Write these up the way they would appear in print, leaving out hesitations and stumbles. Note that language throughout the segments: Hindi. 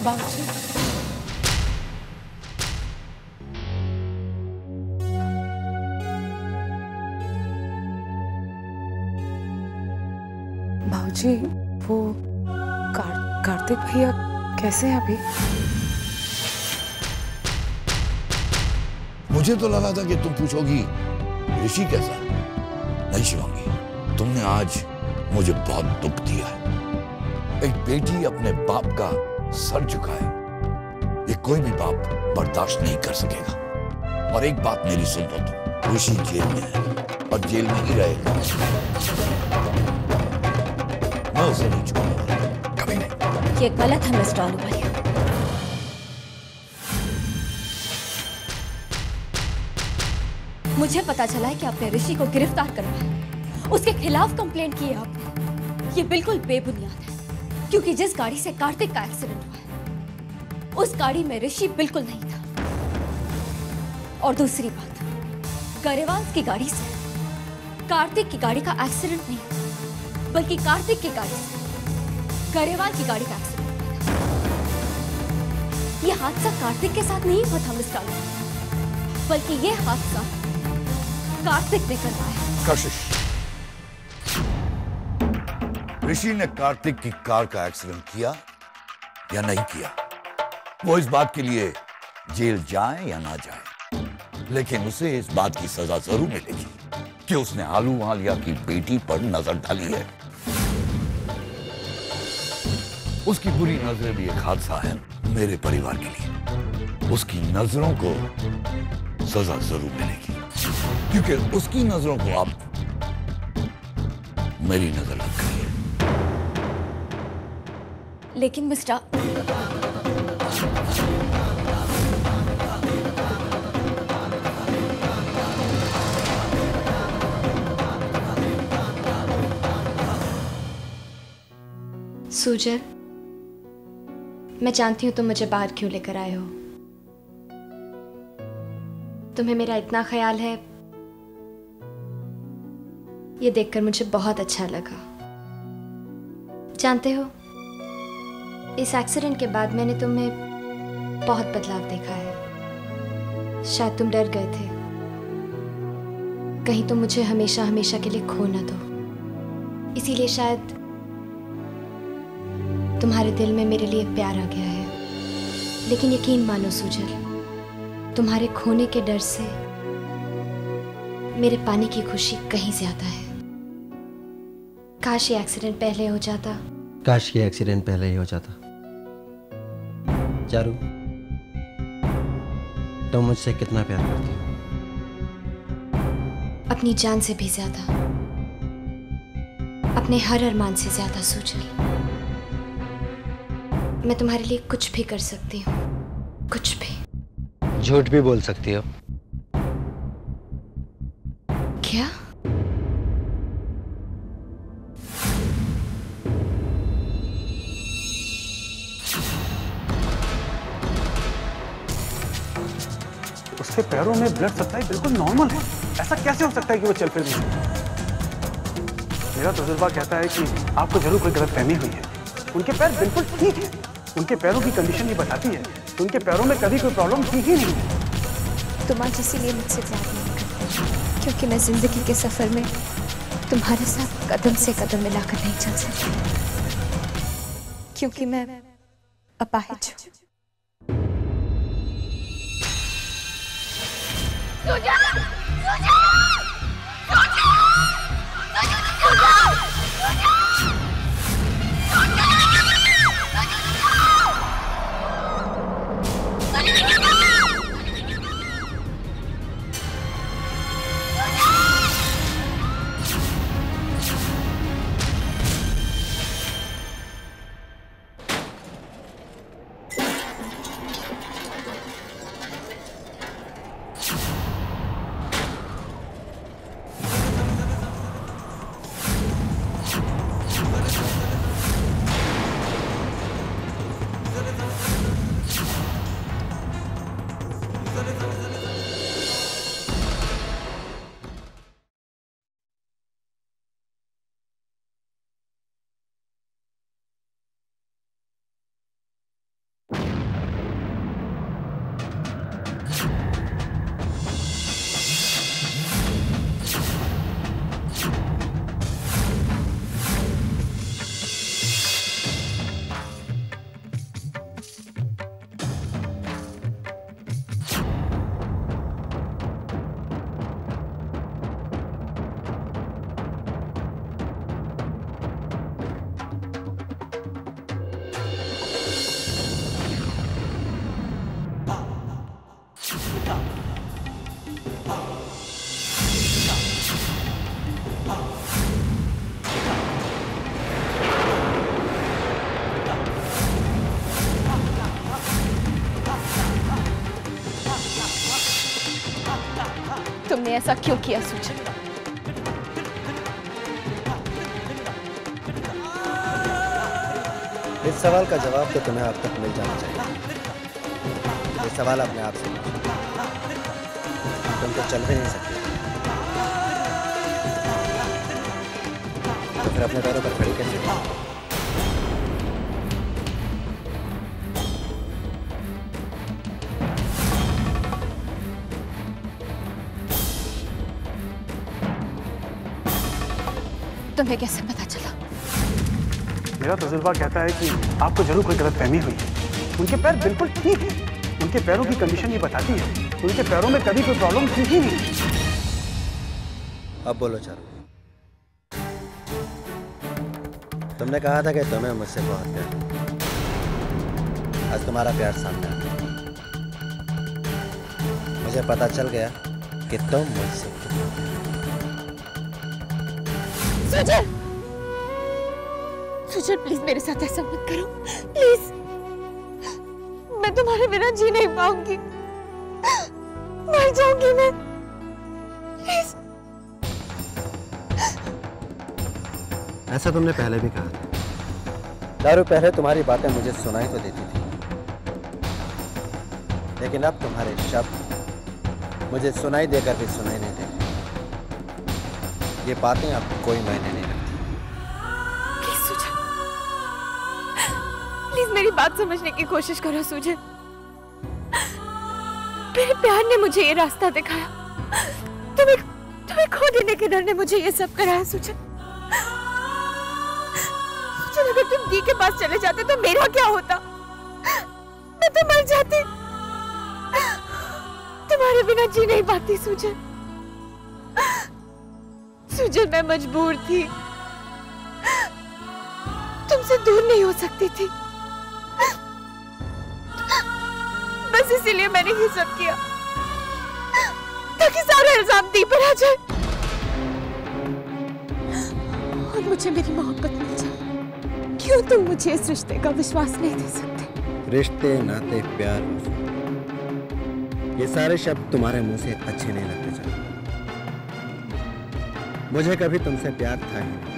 बाबूजी, बाबूजी वो कार्तिक भैया कैसे हैं अभी? मुझे तो लगा था कि तुम पूछोगी ऋषि कैसा है। नहीं शिवांगी, तुमने आज मुझे बहुत दुख दिया है। एक बेटी अपने बाप का सर झुकाए, ये कोई भी बाप बर्दाश्त नहीं कर सकेगा। और एक बात मेरी सुन लो तुम, ऋषि जेल में है और जेल में ही रहेगा। मैं उसे नहीं छोड़ूंगा, कभी नहीं। ये गलत है मिस्टर अहलूवालिया। मुझे पता चला है कि आपने ऋषि को गिरफ्तार करवाया, उसके खिलाफ कंप्लेंट की है आपने। ये बिल्कुल बेबुनियाद है, क्योंकि जिस गाड़ी से कार्तिक का एक्सीडेंट हुआ है उस गाड़ी में ऋषि बिल्कुल नहीं था। और दूसरी बात, गरेवाल की गाड़ी से कार्तिक की गाड़ी का एक्सीडेंट नहीं था, बल्कि कार्तिक की गाड़ी से गरेवाल की गाड़ी का एक्सीडेंट हुआ था। यह हादसा कार्तिक के साथ नहीं हुआ था मिस्टर अहलूवालिया, बल्कि यह हादसा कार्तिक ने करवाया। कशिश, ऋषि ने कार्तिक की कार का एक्सीडेंट किया या नहीं किया, वो इस बात के लिए जेल जाए या ना जाए, लेकिन उसे इस बात की सजा जरूर मिलेगी कि उसने अहलूवालिया की बेटी पर नजर डाली है। उसकी बुरी नजरें भी एक हादसा है मेरे परिवार के लिए। उसकी नजरों को सजा जरूर मिलेगी, क्योंकि उसकी नजरों को अब मेरी नजर लग गई है। लेकिन मिस्टर, सुजल, मैं जानती हूँ तुम मुझे बाहर क्यों लेकर आए हो। तुम्हें मेरा इतना ख्याल है, ये देखकर मुझे बहुत अच्छा लगा। जानते हो, इस एक्सीडेंट के बाद मैंने तुम्हें बहुत बदलाव देखा है। शायद तुम डर गए थे, कहीं तुम मुझे हमेशा हमेशा के लिए खो न दो। इसीलिए शायद तुम्हारे दिल में मेरे लिए प्यार आ गया है। लेकिन यकीन मानो सुजल, तुम्हारे खोने के डर से मेरे पाने की खुशी कहीं ज्यादा है। काश ये एक्सीडेंट पहले हो जाता। काश ये एक्सीडेंट पहले ही हो जाता। चारू, तुम मुझसे कितना प्यार करती हो? अपनी जान से भी ज्यादा, अपने हर अरमान से ज्यादा सुजल। मैं तुम्हारे लिए कुछ भी कर सकती हूँ, कुछ भी। झूठ भी बोल सकती हो। क्या? उसके पैरों में ब्लड सप्लाई बिल्कुल नॉर्मल है। ऐसा कैसे हो सकता है कि वो चल फिर नहीं? मेरा तजुर्बा कहता है कि आपको जरूर कोई गलतफहमी हुई है। उनके पैर बिल्कुल ठीक है, उनके पैरों की कंडीशन ये बताती है तो उनके पैरों में कभी कोई प्रॉब्लम थी ही नहीं। तुम आज इसीलिए मुझसे प्यार नहीं करते, क्योंकि मैं जिंदगी के सफर में तुम्हारे साथ कदम से कदम मिलाकर नहीं चल सकती, क्योंकि मैं अपाहिज हूँ। तुमने ऐसा क्यों किया सुजल? इस सवाल का जवाब तो तुम्हें अब तक मिल जाना चाहिए। ये सवाल अपने आप से पूछो। तुम तो चल भी नहीं सकते, तो फिर अपने पैरों पर खड़ी कैसे हो? तुम्हें कैसे पता चला? मेरा तजुर्बा कहता है कि आपको जरूर कोई गलतफहमी हुई है। उनके पैर बिल्कुल ठीक है। उनके पैरों की कंडीशन ये बताती है उनके पैरों में कभी कोई प्रॉब्लम थी ही नहीं। अब बोलो चारू, तुमने कहा था कि तुम्हें मुझसे बहुत प्यार। आज तुम्हारा प्यार सामने आ गया। मुझे पता चल गया कि तुम मुझसे सुजल, सुजल प्लीज मेरे साथ ऐसा मत करो, प्लीज। मैं तुम्हारे बिना जी नहीं पाऊंगी, मर जाऊंगी मैं, प्लीज। ऐसा तुमने पहले भी कहा था। चारू, पहले तुम्हारी बातें मुझे सुनाई तो देती थी, लेकिन अब तुम्हारे शब्द मुझे सुनाई देकर भी सुनाई नहीं देते। ये बातें अब कोई मायने नहीं रखती। प्लीज सुजल, प्लीज मेरी बात समझने की कोशिश करो सुजल। मेरे प्यार ने मुझे ये रास्ता दिखाया, तुम्हें खो देने के डर ने मुझे ये सब कराया सुजल। सुजल, अगर तुम दी के पास चले जाते तो मेरा क्या होता? मैं तो मर जाती, तुम्हारे बिना जी नहीं पाती सुजल। सुजल, मैं मजबूर थी, तुमसे दूर नहीं हो सकती थी, बस इसीलिए मैंने ये सब किया ताकि सारा इल्जाम दी पर आ जाए और मुझे मेरी मोहब्बत मिल जाए। क्यों तुम मुझे इस रिश्ते का विश्वास नहीं दे सकते? रिश्ते, नाते, प्यार, ये सारे शब्द तुम्हारे मुंह से अच्छे नहीं लगते चारू। मुझे कभी तुमसे प्यार था ही नहीं।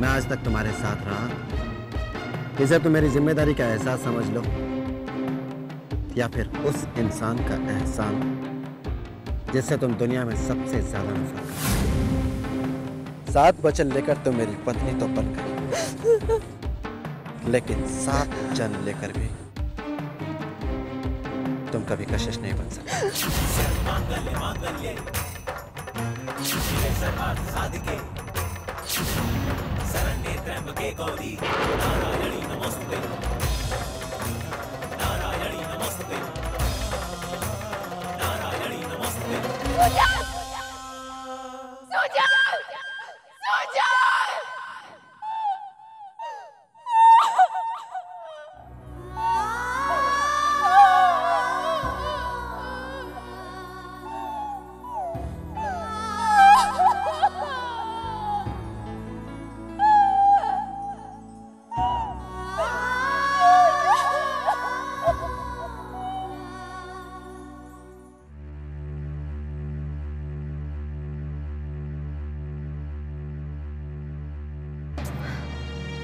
मैं आज तक तुम्हारे साथ रहा। इसे तुम मेरी जिम्मेदारी का एहसास समझ लो, या फिर उस इंसान का एहसान जिससे तुम दुनिया में सबसे ज्यादा नफरत करते। 7 वचन लेकर तुम मेरी पत्नी तो बन गई, लेकिन 7 जन लेकर भी तुम कभी कशिश नहीं बन सकते।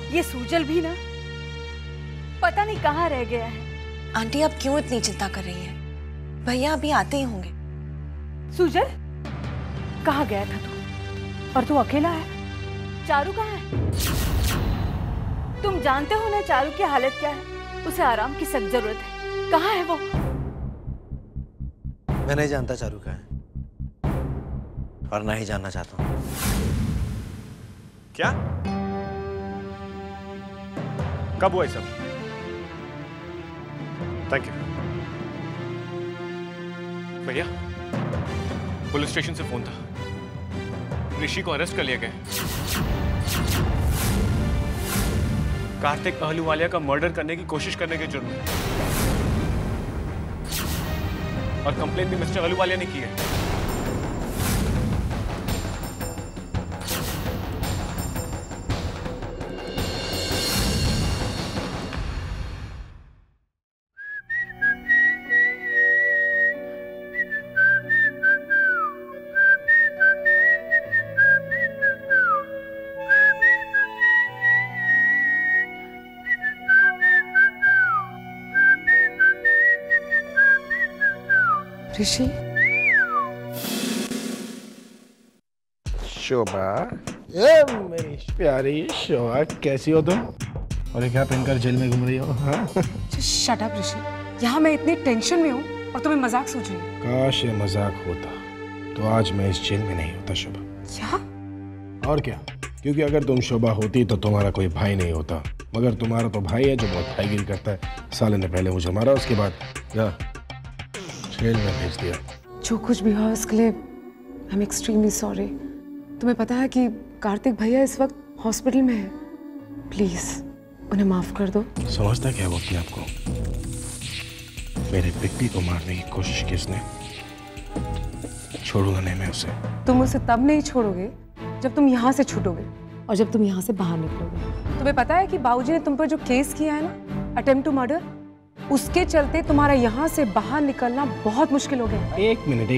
ये सूजल भी ना पता नहीं कहाँ रह गया है। आंटी, आप क्यों इतनी चिंता कर रही हैं? भैया अभी आते ही होंगे। सूजल, कहाँ गया था तू? और तू अकेला है? चारू कहाँ है? तुम जानते हो ना चारू की हालत क्या है, उसे आराम की सख्त जरूरत है। कहाँ है वो? मैं नहीं जानता चारू का है, और ना ही जानना चाहता हूँ। क्या? कब हुआ ये सब? थैंक यू भैया। पुलिस स्टेशन से फोन था, ऋषि को अरेस्ट कर लिया गया। कार्तिक अहलूवालिया का मर्डर करने की कोशिश करने के जुर्म में, और कंप्लेन भी मिस्टर अहलूवालिया ने की है। ऋषि, शोभा, ये मेरी प्यारी शोभा, कैसी हो तुम? और ये क्या पहनकर जेल में घूम रही हो? हाँ? शट अप ऋषि, यहाँ मैं इतनी टेंशन में हूँ और तुम्हें मजाक सूझ रही है। काश ये मजाक होता तो आज मैं इस जेल में नहीं होता शोभा। क्या? और क्या, क्योंकि अगर तुम शोभा होती तो तुम्हारा कोई भाई नहीं होता, मगर तुम्हारा तो भाई है जो बहुत भाईगिरी करता है। साले ने पहले मुझे मारा, उसके बाद जेल में भेज दिया। जो कुछ भी हुआ उसके लिए आई एम एक्सट्रीमली सॉरी। तुम्हें पता है कि कार्तिक भैया इस वक्त हॉस्पिटल में है। प्लीज उन्हें माफ कर दो। समझता क्या वो अपने आपको? मेरे पिट्टी को मारने की कोशिश की उसने, छोड़ूंगा नहीं मैं उसे। तुम उसे तब नहीं छोड़ोगे जब तुम यहाँ से छूटोगे और जब तुम यहाँ से बाहर निकलोगे। तुम्हें पता है कि बाबूजी ने तुम पर जो केस किया है ना, अटेम्प्ट टू मर्डर, उसके चलते तुम्हारा यहाँ से बाहर निकलना बहुत मुश्किल हो गया। एक मिनट,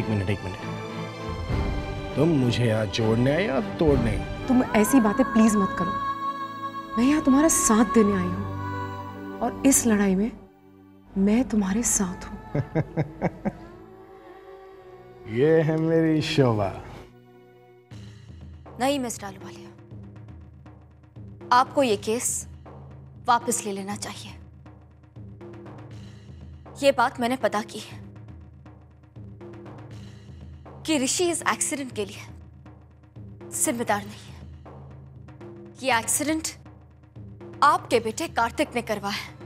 तुम मुझे यहाँ जोड़ने आए या तोड़ने? तुम ऐसी बातें प्लीज मत करो। मैं यहाँ तुम्हारा साथ देने आई हूँ और इस लड़ाई में मैं तुम्हारे साथ हूँ। ये है मेरी शोभा। नहीं मिस्टर आलूवालिया, आपको ये केस वापस ले लेना चाहिए। ये बात मैंने पता की है कि ऋषि इस एक्सीडेंट के लिए जिम्मेदार नहीं है। ये एक्सीडेंट आपके बेटे कार्तिक ने करवाया है।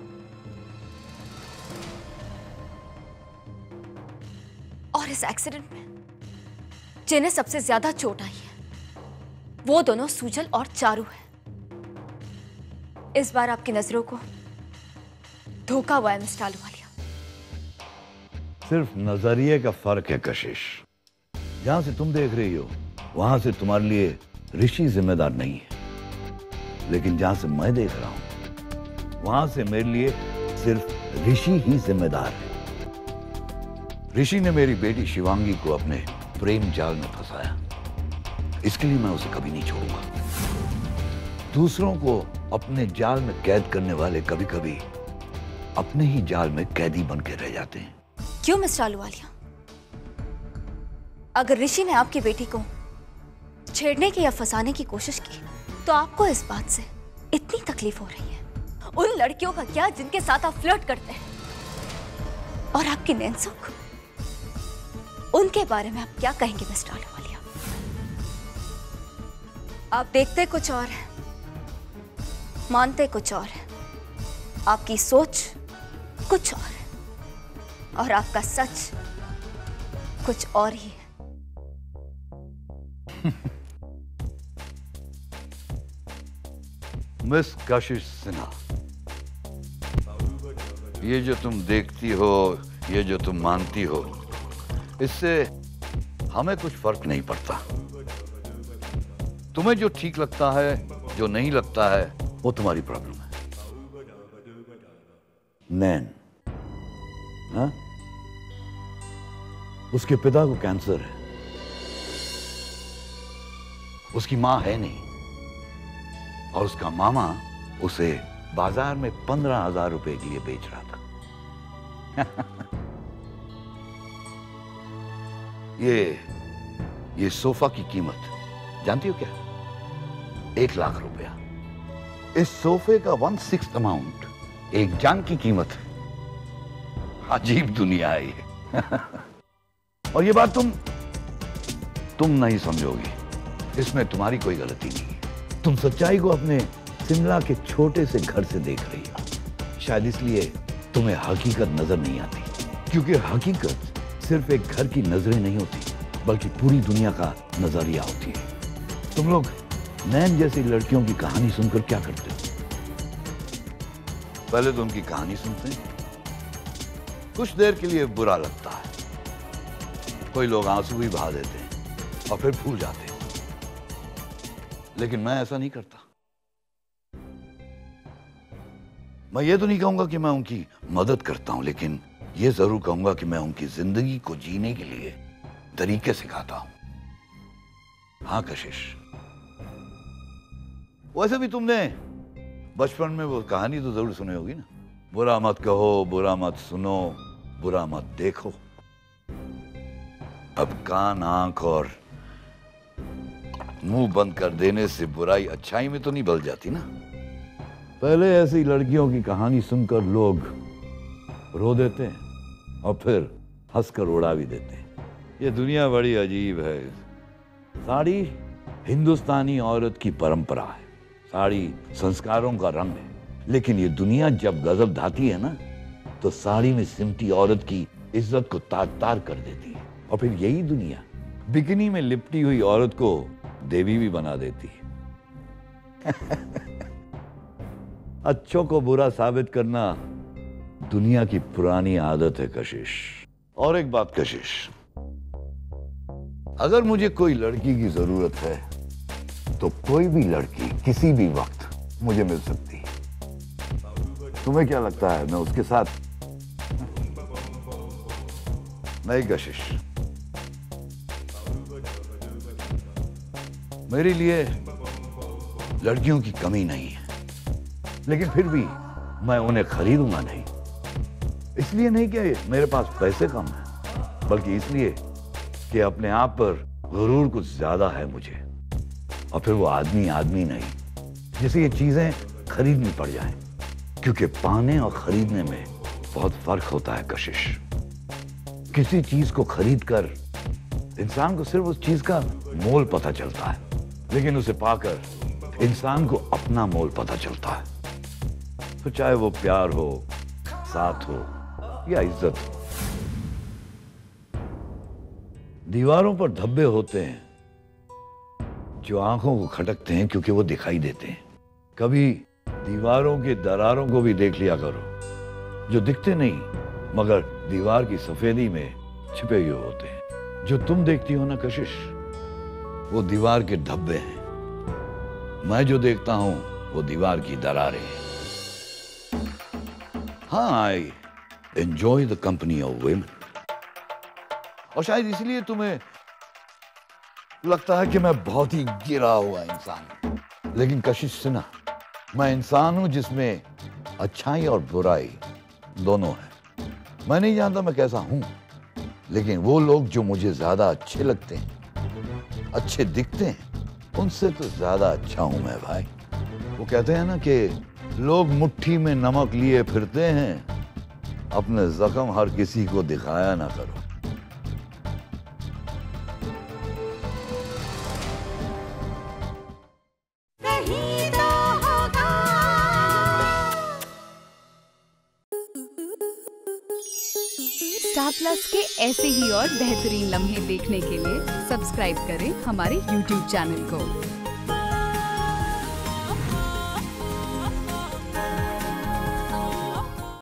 और इस एक्सीडेंट में जिन्हें सबसे ज्यादा चोट आई है वो दोनों सुजल और चारू है। इस बार आपकी नजरों को धोखा हुआ है मिस्टर आलूवालिया। सिर्फ नजरिए का फर्क है कशिश। जहां से तुम देख रही हो वहां से तुम्हारे लिए ऋषि जिम्मेदार नहीं है, लेकिन जहां से मैं देख रहा हूं वहां से मेरे लिए सिर्फ ऋषि ही जिम्मेदार है। ऋषि ने मेरी बेटी शिवांगी को अपने प्रेम जाल में फंसाया, इसके लिए मैं उसे कभी नहीं छोड़ूंगा। दूसरों को अपने जाल में कैद करने वाले कभी कभी अपने ही जाल में कैदी बन के रह जाते हैं। क्यों मिस्टर आलूवालिया? अगर ऋषि ने आपकी बेटी को छेड़ने की या फंसाने की कोशिश की तो आपको इस बात से इतनी तकलीफ हो रही है। उन लड़कियों का क्या जिनके साथ आप फ्लर्ट करते हैं? और आपकी नैनसुख, उनके बारे में आप क्या कहेंगे मिस्टर आलूवालिया? आप देखते कुछ और हैं, मानते कुछ और हैं, आपकी सोच कुछ और है और आपका सच कुछ और ही है। मिस कशिश सिन्हा, ये जो तुम देखती हो, ये जो तुम मानती हो, इससे हमें कुछ फर्क नहीं पड़ता। तुम्हें जो ठीक लगता है, जो नहीं लगता है, वो तुम्हारी प्रॉब्लम है। नैन, हाँ? उसके पिता को कैंसर है, उसकी मां है नहीं, और उसका मामा उसे बाजार में 15,000 रुपए के लिए बेच रहा था। ये सोफा की कीमत जानती हो क्या? 1 लाख रुपया। इस सोफे का 1/6 अमाउंट एक जान की कीमत है। अजीब दुनिया है ये। और ये बात तुम नहीं समझोगी, इसमें तुम्हारी कोई गलती नहीं है। तुम सच्चाई को अपने शिमला के छोटे से घर से देख रही हो, शायद इसलिए तुम्हें हकीकत नजर नहीं आती, क्योंकि हकीकत सिर्फ एक घर की नजरें नहीं होती, बल्कि पूरी दुनिया का नजरिया होती है। तुम लोग नैन जैसी लड़कियों की कहानी सुनकर क्या करते हो? पहले तो उनकी कहानी सुनते हैं, कुछ देर के लिए बुरा लगता है, कोई लोग आंसू भी बहा देते हैं और फिर भूल जाते हैं, लेकिन मैं ऐसा नहीं करता। मैं ये तो नहीं कहूंगा कि मैं उनकी मदद करता हूं, लेकिन ये जरूर कहूंगा कि मैं उनकी जिंदगी को जीने के लिए तरीके सिखाता हूं। हाँ कशिश, वैसे भी तुमने बचपन में वो कहानी तो जरूर सुनी होगी ना, बुरा मत कहो, बुरा मत सुनो, बुरा मत देखो। अब कान, आंख और मुंह बंद कर देने से बुराई अच्छाई में तो नहीं बदल जाती ना। पहले ऐसी लड़कियों की कहानी सुनकर लोग रो देते हैं और फिर हंसकर उड़ा भी देते हैं। ये दुनिया बड़ी अजीब है। साड़ी हिंदुस्तानी औरत की परंपरा है, साड़ी संस्कारों का रंग है, लेकिन ये दुनिया जब गजब ढाती है ना, तो साड़ी में सिमटी औरत की इज्जत को तार तार कर देती है। और फिर यही दुनिया बिकनी में लिपटी हुई औरत को देवी भी बना देती है। अच्छों को बुरा साबित करना दुनिया की पुरानी आदत है कशिश। और एक बात कशिश, अगर मुझे कोई लड़की की जरूरत है तो कोई भी लड़की किसी भी वक्त मुझे मिल सकती है। तुम्हें क्या लगता है मैं उसके साथ? नहीं कशिश, मेरे लिए लड़कियों की कमी नहीं है, लेकिन फिर भी मैं उन्हें खरीदूंगा नहीं। इसलिए नहीं कि मेरे पास पैसे कम हैं, बल्कि इसलिए कि अपने आप पर गुरूर कुछ ज्यादा है मुझे। और फिर वो आदमी आदमी नहीं जिसे ये चीजें खरीदनी पड़ जाएं, क्योंकि पाने और खरीदने में बहुत फर्क होता है कशिश। किसी चीज को खरीद कर इंसान को सिर्फ उस चीज का मोल पता चलता है, लेकिन उसे पाकर इंसान को अपना मोल पता चलता है। तो चाहे वो प्यार हो, साथ हो या इज्जत हो। दीवारों पर धब्बे होते हैं जो आंखों को खटकते हैं क्योंकि वो दिखाई देते हैं। कभी दीवारों के दरारों को भी देख लिया करो, जो दिखते नहीं मगर दीवार की सफेदी में छिपे हुए होते हैं। जो तुम देखती हो ना कशिश, वो दीवार के धब्बे हैं। मैं जो देखता हूं वो दीवार की दरारें हैं। हाँ, I enjoy the company of women. और शायद इसलिए तुम्हें लगता है कि मैं बहुत ही गिरा हुआ इंसान हूं। लेकिन कशिश सुना, मैं इंसान हूं जिसमें अच्छाई और बुराई दोनों है। मैं नहीं जानता मैं कैसा हूं, लेकिन वो लोग जो मुझे ज्यादा अच्छे लगते हैं, अच्छे दिखते हैं, उनसे तो ज्यादा अच्छा हूं मैं भाई। वो कहते हैं ना कि लोग मुट्ठी में नमक लिए फिरते हैं, अपने जख्म हर किसी को दिखाया ना करो। स्टार प्लस के ऐसे ही और बेहतरीन लम्हे देखने के लिए सब्सक्राइब करें हमारे YouTube चैनल को।